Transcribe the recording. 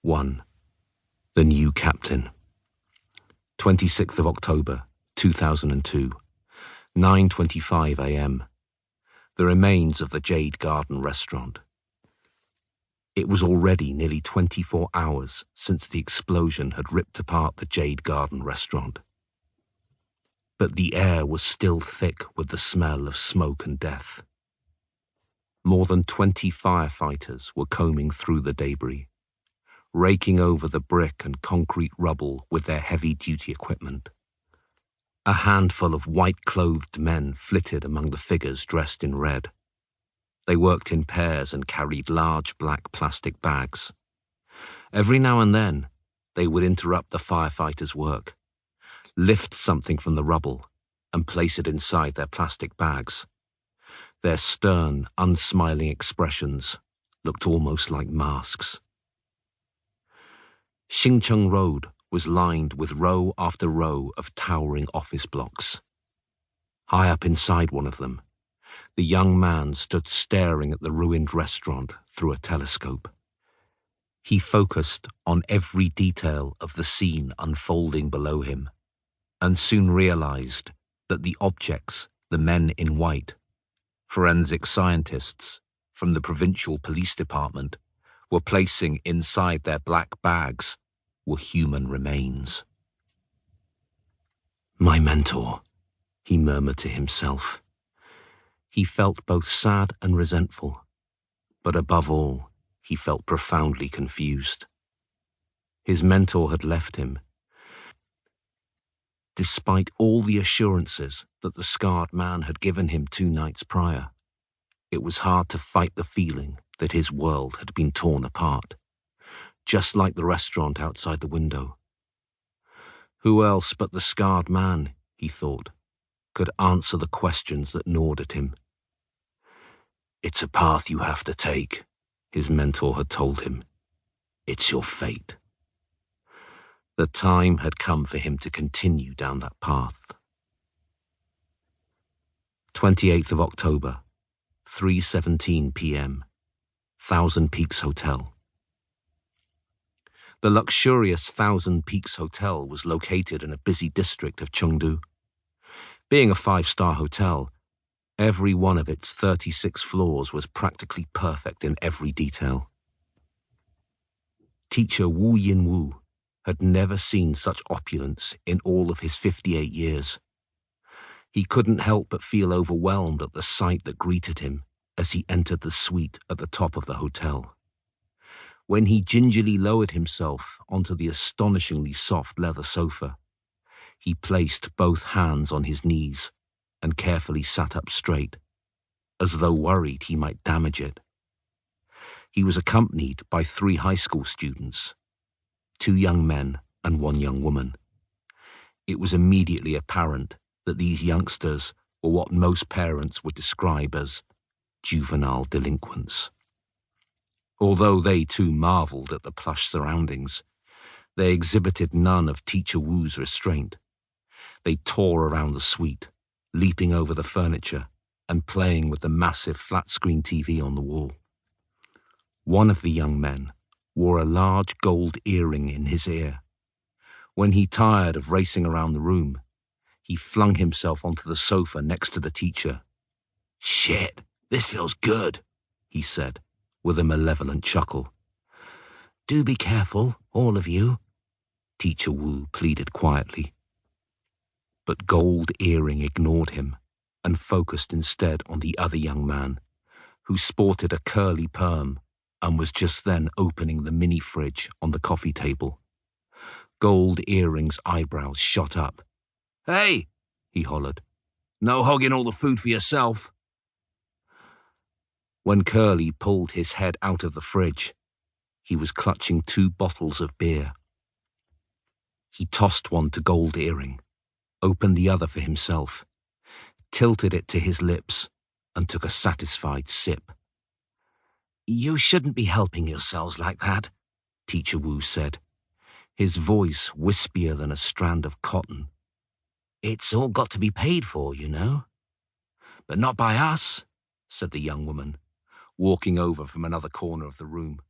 1. The New Captain. 26th of October, 2002, 9:25 a.m. The remains of the Jade Garden restaurant. It was already nearly 24 hours since the explosion had ripped apart the Jade Garden restaurant. But the air was still thick with the smell of smoke and death. More than 20 firefighters were combing through the debris, raking over the brick and concrete rubble with their heavy-duty equipment. A handful of white-clothed men flitted among the figures dressed in red. They worked in pairs and carried large black plastic bags. Every now and then, they would interrupt the firefighters' work, lift something from the rubble, and place it inside their plastic bags. Their stern, unsmiling expressions looked almost like masks. Xingcheng Road was lined with row after row of towering office blocks. High up inside one of them, the young man stood staring at the ruined restaurant through a telescope. He focused on every detail of the scene unfolding below him, and soon realized that the objects, the men in white, forensic scientists from the Provincial Police Department, were placing inside their black bags were human remains. My mentor, he murmured to himself. He felt both sad and resentful, but above all, he felt profoundly confused. His mentor had left him, despite all the assurances that the scarred man had given him 2 nights prior. It was hard to fight the feeling that his world had been torn apart, just like the restaurant outside the window. Who else but the scarred man, he thought, could answer the questions that gnawed at him? It's a path you have to take, his mentor had told him. It's your fate. The time had come for him to continue down that path. 28th of October, 3:17 p.m., Thousand Peaks Hotel. The luxurious Thousand Peaks Hotel was located in a busy district of Chengdu. Being a 5-star hotel, every one of its 36 floors was practically perfect in every detail. Teacher Wu Yinwu had never seen such opulence in all of his 58 years. He couldn't help but feel overwhelmed at the sight that greeted him as he entered the suite at the top of the hotel. When he gingerly lowered himself onto the astonishingly soft leather sofa, he placed both hands on his knees and carefully sat up straight, as though worried he might damage it. He was accompanied by 3 high school students, 2 young men and 1 young woman. It was immediately apparent that these youngsters were what most parents would describe as juvenile delinquents. Although they too marveled at the plush surroundings, they exhibited none of Teacher Wu's restraint. They tore around the suite, leaping over the furniture and playing with the massive flat-screen TV on the wall. One of the young men wore a large gold earring in his ear. When he tired of racing around the room, he flung himself onto the sofa next to the teacher. "Shit, this feels good," he said, with a malevolent chuckle. "Do be careful, all of you," Teacher Wu pleaded quietly. But Gold Earring ignored him and focused instead on the other young man, who sported a curly perm and was just then opening the mini-fridge on the coffee table. Gold Earring's eyebrows shot up. "Hey," he hollered, "no hogging all the food for yourself." When Curly pulled his head out of the fridge, he was clutching 2 bottles of beer. He tossed one to Gold Earring, opened the other for himself, tilted it to his lips, and took a satisfied sip. "You shouldn't be helping yourselves like that," Teacher Wu said, his voice wispier than a strand of cotton. "It's all got to be paid for, you know." "But not by us," said the young woman, walking over from another corner of the room.